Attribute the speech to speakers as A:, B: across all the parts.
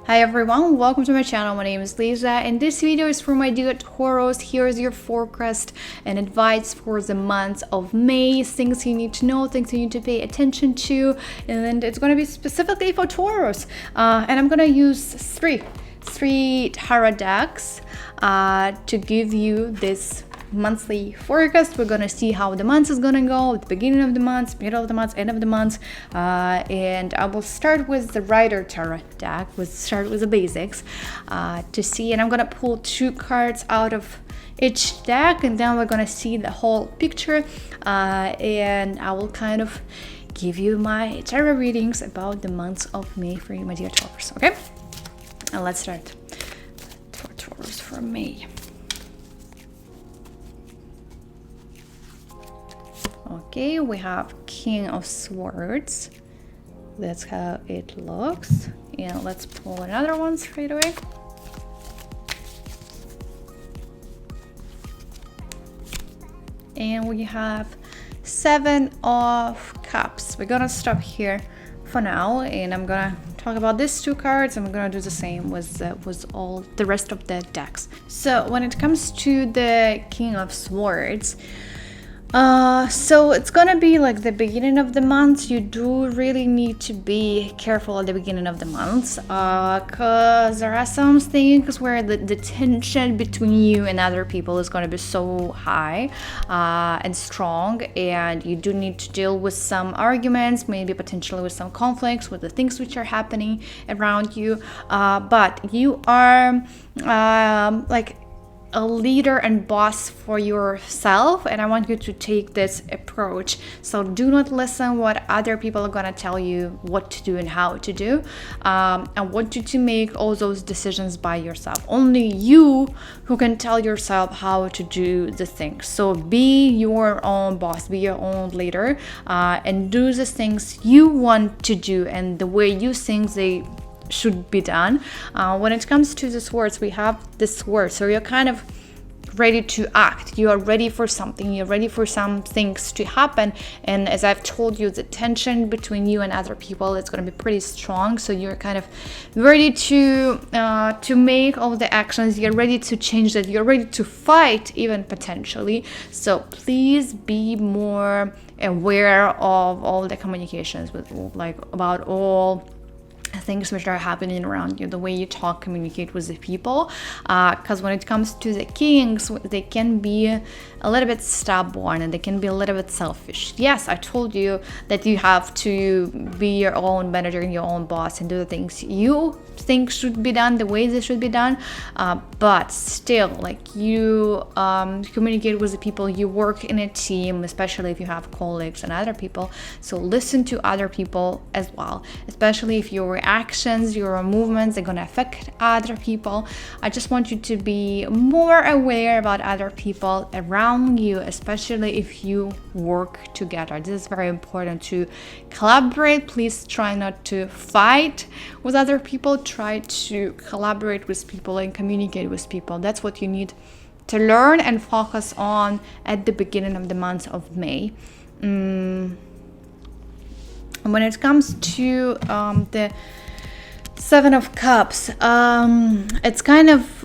A: Hi everyone, welcome to my channel. My name is Liza and this video is for my dear Taurus. Here's your forecast and advice for the month of May, things you need to know, things you need to pay attention to, and then it's going to be specifically for Taurus. And I'm going to use three tarot decks to give you this monthly forecast. We're gonna see how the month is gonna go at the beginning of the month, middle of the month, end of the month, and I will start with the Rider Tarot deck. We'll start with the basics to see, and I'm gonna pull 2 cards out of each deck, and then we're gonna see the whole picture, and I will kind of give you my tarot readings about the month of May for you, my dear Taurus. Okay, and let's start for Taurus for May. Okay, we have King of Swords. That's how it looks. And let's pull another one straight away. And we have 7 of Cups. We're gonna stop here for now, and I'm gonna talk about these 2 cards, and we're gonna do the same with all the rest of the decks. So when it comes to the King of Swords, so it's gonna be like the beginning of the month. You do really need to be careful at the beginning of the month, because there are some things where the tension between you and other people is gonna be so high and strong, and you do need to deal with some arguments, maybe potentially with some conflicts with the things which are happening around you, but you are like a leader and boss for yourself, and I want you to take this approach. So do not listen what other people are gonna tell you what to do and how to do. I want you to make all those decisions by yourself. Only you who can tell yourself how to do the things. So be your own boss, be your own leader, and do the things you want to do and the way you think they should be done. When it comes to the swords, we have the sword, so you're kind of ready to act. You are ready for something, you're ready for some things to happen, and as I've told you, the tension between you and other people is going to be pretty strong, so you're kind of ready to make all the actions. You're ready to change that, you're ready to fight even potentially. So please be more aware of all the communications with, like, about all things which are happening around you, the way you talk, communicate with the people, because when it comes to the kings, they can be a little bit stubborn and they can be a little bit selfish. Yes, I told you that you have to be your own manager and your own boss and do the things you think should be done the way they should be done, but still, like, you communicate with the people, you work in a team, especially if you have colleagues and other people, so listen to other people as well, especially if your actions, your movements are going to affect other people. I just want you to be more aware about other people around you, especially if you work together. This is very important, to collaborate. Please try not to fight with other people. Try to collaborate with people and communicate with people. That's what you need to learn and focus on at the beginning of the month of May. When it comes to the 7 of Cups, it's kind of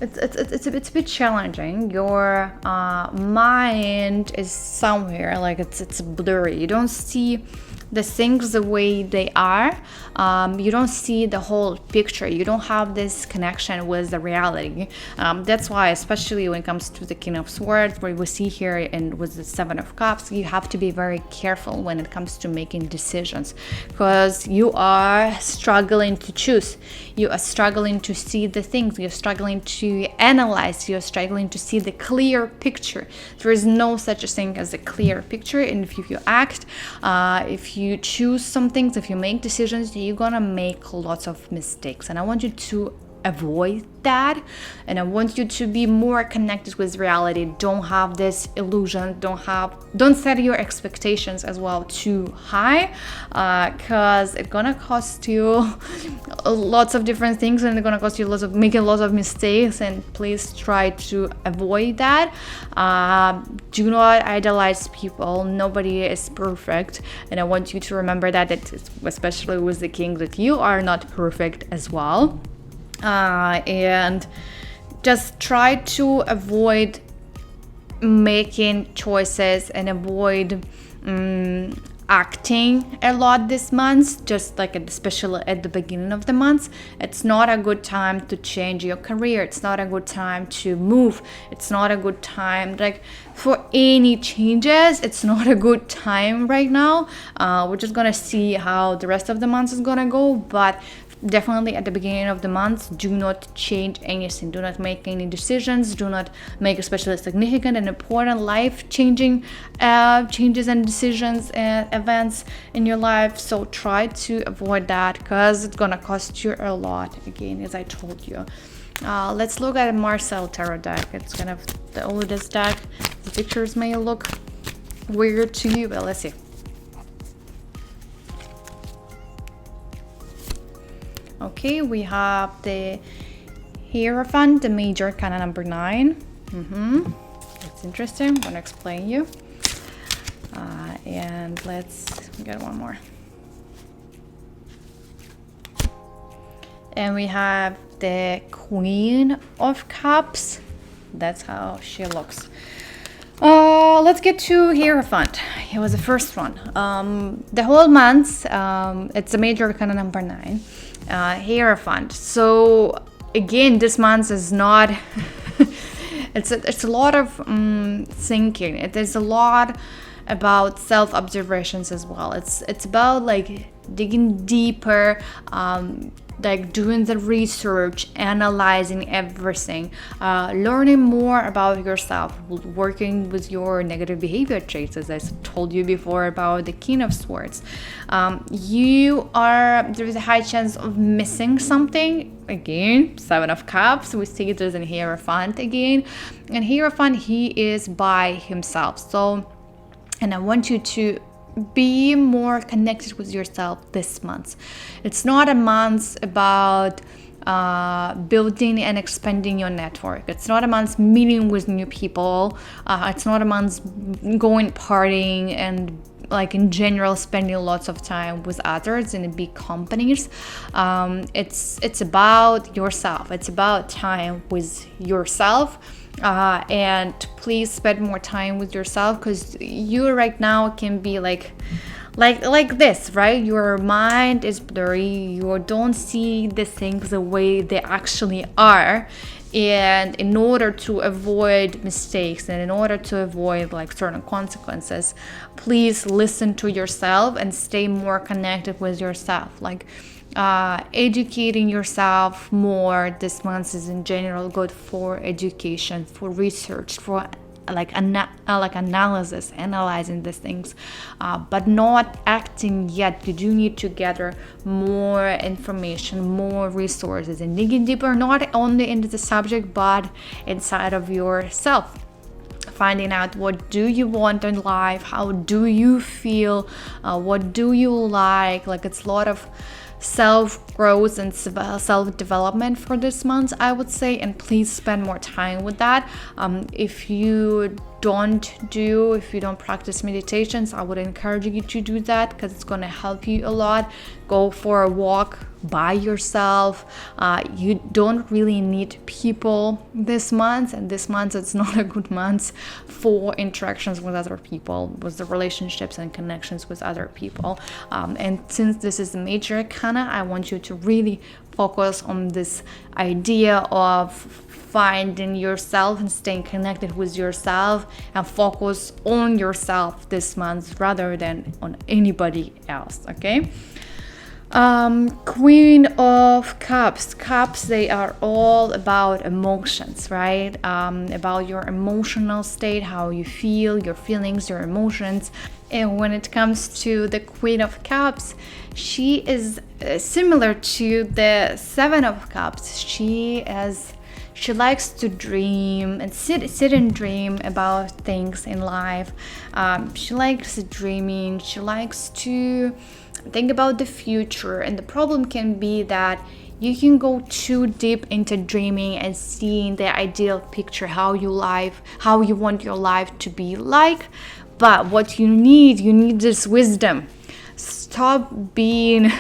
A: it's a bit challenging. Your mind is somewhere, like it's blurry. You don't see the things the way they are. You don't see the whole picture. You don't have this connection with the reality. That's why, especially when it comes to the King of Swords, where we see here, and with the 7 of Cups, you have to be very careful when it comes to making decisions, because you are struggling to choose. You are struggling to see the things. You're struggling to analyze. You're struggling to see the clear picture. There is no such a thing as a clear picture, and if you act, if you choose some things, if you make decisions, you're gonna make lots of mistakes, and I want you to avoid that, and I want you to be more connected with reality. Don't have this illusion, don't set your expectations as well too high, because it's gonna cost you lots of different things, and it's gonna cost you making lots of mistakes, and please try to avoid that. Do not idolize people. Nobody is perfect, and I want you to remember that especially with the king, that you are not perfect as well. And just try to avoid making choices and avoid acting a lot this month, just like especially at the beginning of the month. It's not a good time to change your career. It's not a good time to move. It's not a good time like for any changes. It's not a good time right now. We're just gonna see how the rest of the month is gonna go, but definitely at the beginning of the month, do not change anything. Do not make any decisions. Do not make especially significant and important life-changing changes and decisions and events in your life. So try to avoid that, because it's gonna cost you a lot, again, as I told you. Let's look at a Marcel tarot deck. It's kind of the oldest deck. The pictures may look weird to you, but let's see. Okay, we have the Hierophant, the major arcana number 9. It's interesting. I'm gonna explain you. And let's get one more. And we have the Queen of Cups. That's how she looks. Let's get to Hierophant. It was the first one. The whole month, it's a major arcana number 9. Hierophant. So again, this month is not it's a lot of thinking. It is a lot about self-observations as well. It's about like digging deeper, like doing the research, analyzing everything, learning more about yourself, working with your negative behavior traits, as I told you before about the King of Swords. There's a high chance of missing something. Again, 7 of Cups, we see there's a Hierophant again, and Hierophant, he is by himself. So, and I want you to be more connected with yourself this month. It's not a month about building and expanding your network. It's not a month meeting with new people. It's not a month going partying and like in general spending lots of time with others in big companies. It's about yourself. It's about time with yourself. And please spend more time with yourself, because you right now can be like this, right? Your mind is blurry. You don't see the things the way they actually are. And in order to avoid mistakes and in order to avoid like certain consequences, please listen to yourself and stay more connected with yourself. Like educating yourself more this month is in general good for education, for research, for analysis, analyzing these things, but not acting yet. You do need to gather more information, more resources, and digging deeper, not only into the subject, but inside of yourself. Finding out what do you want in life, how do you feel, what do you like it's a lot of self-growth and self-development for this month, I would say, and please spend more time with that. If you don't practice meditations, I would encourage you to do that, because it's going to help you a lot. Go for a walk by yourself. You don't really need people this month, and this month it's not a good month for interactions with other people, with the relationships and connections with other people. And since this is the major arcana, I want you to really focus on this idea of finding yourself and staying connected with yourself, and focus on yourself this month rather than on anybody else. Okay, Queen of Cups. Cups, they are all about emotions, right? About your emotional state, how you feel, your feelings, your emotions. And when it comes to the Queen of Cups, she is similar to the Seven of Cups. She likes to dream and sit and dream about things in life. She likes dreaming. She likes to think about the future. And the problem can be that you can go too deep into dreaming and seeing the ideal picture, how you want your life to be like. But what you need this wisdom. Stop dreaming,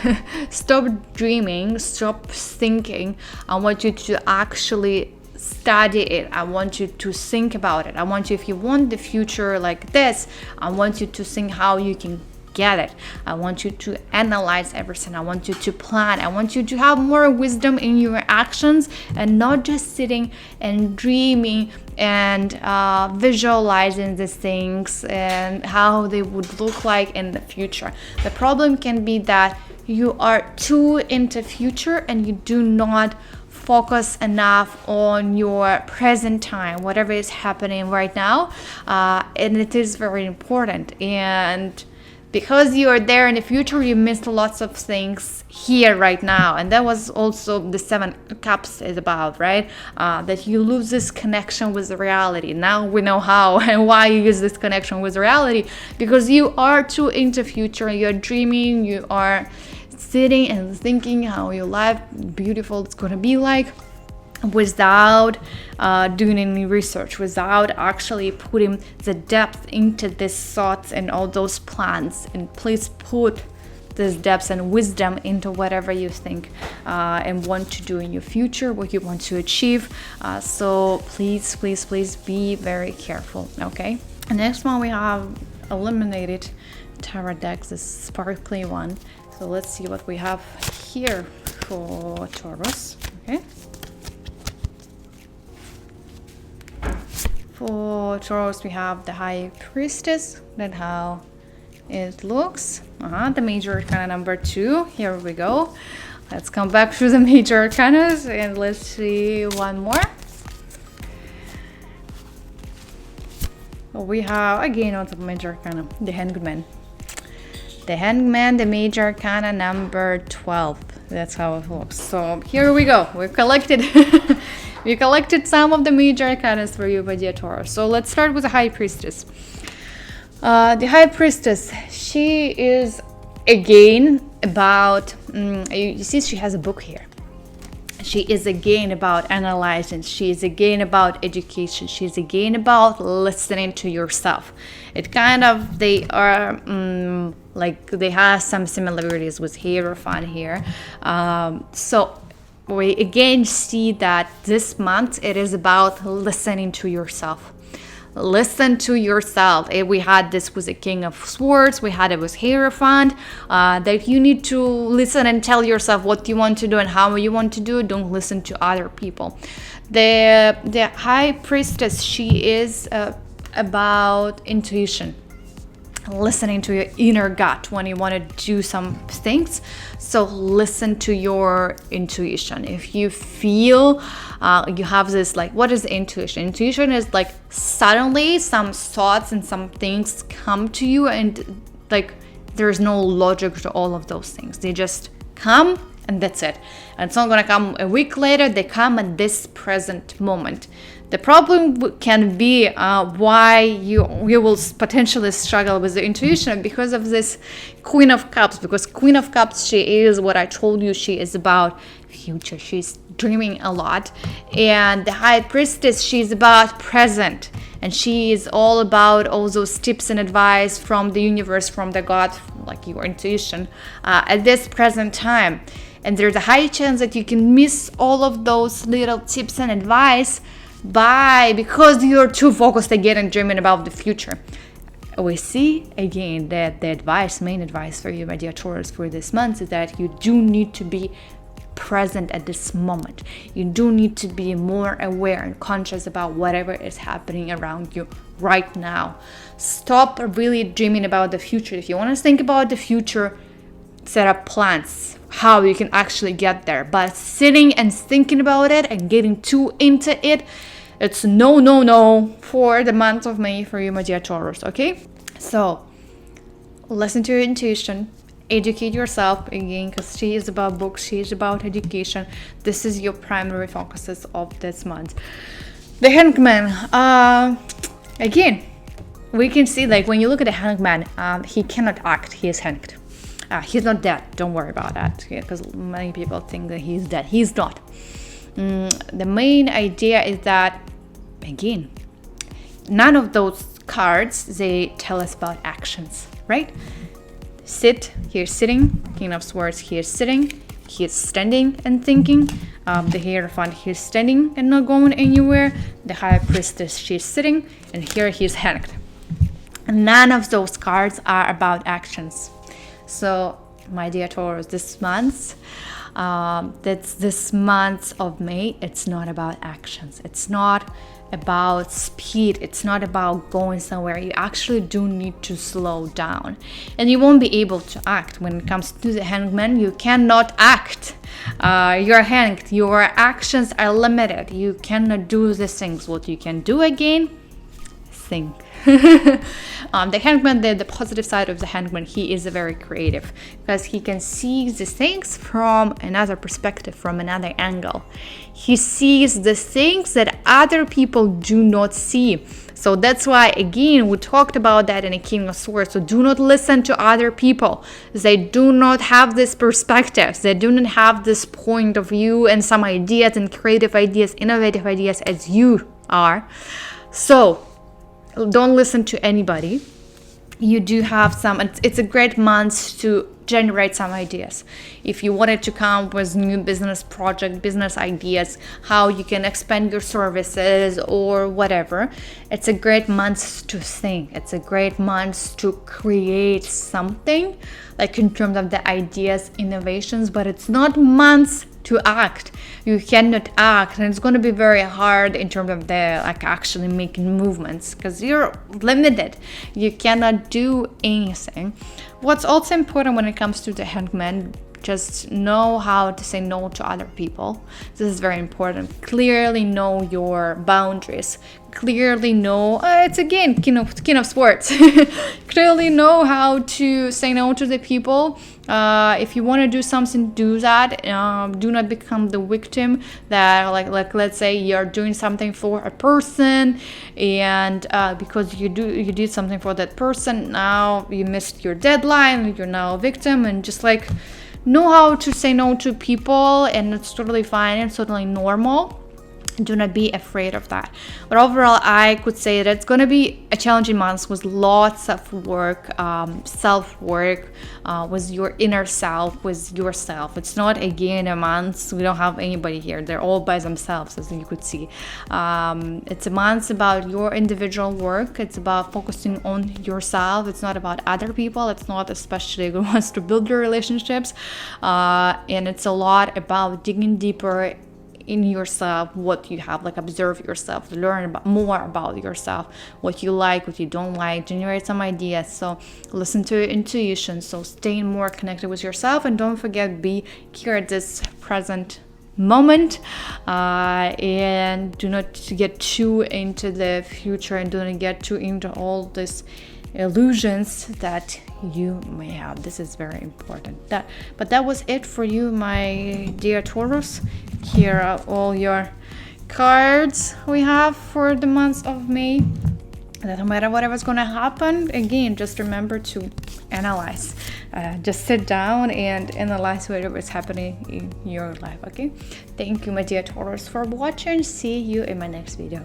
A: stop thinking. I want you to actually study it. I want you to think about it. I want you, if you want the future like this, I want you to think how you can get it. I want you to analyze everything. I want you to plan. I want you to have more wisdom in your actions and not just sitting and dreaming and visualizing these things and how they would look like in the future. The problem can be that you are too into future and you do not focus enough on your present time, whatever is happening right now, and it is very important. And because you are there in the future, you missed lots of things here right now. And that was also the Seven Cups is about, right? That you lose this connection with reality. Now we know how and why you use this connection with reality, because you are too into future. You're dreaming, you are sitting and thinking how your life beautiful it's gonna be like, without doing any research, without actually putting the depth into these thoughts and all those plans. And please put this depth and wisdom into whatever you think and want to do in your future, what you want to achieve. So please be very careful, okay? The next one, we have Eliminated Tarot decks, this sparkly one. So let's see what we have here for Taurus, okay? For Taurus, we have the High Priestess. That's how it looks. The Major Arcana number 2. Here we go. Let's come back to the Major Arcanas and let's see one more. We have again on the Major Arcana, the Hangman. The Hangman, the Major Arcana number 12. That's how it looks. So here we go. We've collected we collected some of the Major Arcanas for you, my dear Taurus. So let's start with the High Priestess. The High Priestess, she is again about, you see she has a book here. She is again about analyzing. She is again about education. She is again about listening to yourself. It kind of, they are like they have some similarities with Hierophant here. So we again see that this month it is about listening to yourself. Listen to yourself. We had this with the King of Swords. We had it with Hierophant. That you need to listen and tell yourself what you want to do and how you want to do it. Don't listen to other people. The High Priestess, she is about intuition. Listening to your inner gut when you want to do some things. So listen to your intuition. If you feel you have this, like, what is intuition? Intuition is like suddenly some thoughts and some things come to you and like there's no logic to all of those things. They just come and that's it. And it's not gonna come a week later. They come at this present moment. The problem can be why you will potentially struggle with the intuition because of this Queen of Cups. Because Queen of Cups, she is what I told you, she is about future. She's dreaming a lot. And the High Priestess, she's about present. And she is all about all those tips and advice from the universe, from the God, like your intuition, at this present time. And there's a high chance that you can miss all of those little tips and advice because you're too focused again and dreaming about the future. We see again that the main advice for you, my dear Taurus, for this month is that you do need to be present at this moment. You do need to be more aware and conscious about whatever is happening around you right now. Stop really dreaming about the future. If you want to think about the future, set up plans how you can actually get there. But sitting and thinking about it and getting too into it, it's no for the month of May for you, my dear Taurus, okay? So listen to your intuition, educate yourself again, because she is about books, she is about education. This is your primary focuses of this month. The Hangman, again, we can see, like, when you look at the Hangman, he cannot act, he is hanged. He's not dead, don't worry about that, because many people think that he's dead. He's not. The main idea is that, again, none of those cards, they tell us about actions, right? Sit, he's sitting. King of Swords, he is sitting. He is standing and thinking. The Hierophant, he's standing and not going anywhere. The High Priestess, she's sitting. And here he's hanged. None of those cards are about actions. So, my dear Taurus, this month of May, it's not about actions. It's not about speed. It's not about going somewhere. You actually do need to slow down, and you won't be able to act. When it comes to the Hangman, you cannot act. You're hanged. Your actions are limited. You cannot do these things. What you can do, again, think. The Hangman, the positive side of the Hangman, he is very creative, because he can see the things from another perspective, from another angle. He sees the things that other people do not see. So that's why, again, we talked about that in a King of Swords. So do not listen to other people. They do not have this perspective. They do not have this point of view and some ideas and creative ideas, innovative ideas as you are. So don't listen to anybody. You do have some, it's a great month to generate some ideas. If you wanted to come with new business project, business ideas, how you can expand your services or whatever, it's a great month to think. It's a great month to create something, like in terms of the ideas, innovations, but it's not months to act. You cannot act, and it's going to be very hard in terms of the, like, actually making movements, because you're limited. You cannot do anything. What's also important when it comes to the Hangman, just know how to say no to other people. This is very important. Clearly know your boundaries. Clearly know, it's again King of Swords. Clearly know how to say no to the people. If you want to do something, do that. Do not become the victim that, like let's say you're doing something for a person, and because you did something for that person, now you missed your deadline, you're now a victim. And just like, know how to say no to people, and it's totally fine, it's totally normal. Do not be afraid of that. But overall, I could say that it's going to be a challenging month with lots of work, self-work, with your inner self, with yourself. It's not, again, a month. We don't have anybody here. They're all by themselves, as you could see. It's a month about your individual work. It's about focusing on yourself. It's not about other people. It's not especially good ones to build your relationships. And it's a lot about digging deeper in yourself, what you have, like observe yourself, learn more about yourself, what you like, what you don't like, generate some ideas. So listen to your intuition. So stay more connected with yourself, and don't forget, be here at this present moment, and do not get too into the future, and do not get too into all these illusions that you may have. This is very important. But that was it for you, my dear Taurus. Here are all your cards we have for the month of May. No matter whatever's going to happen, again, just remember to analyze. Just sit down and analyze whatever's happening in your life, okay? Thank you, my dear Taurus, for watching. See you in my next video.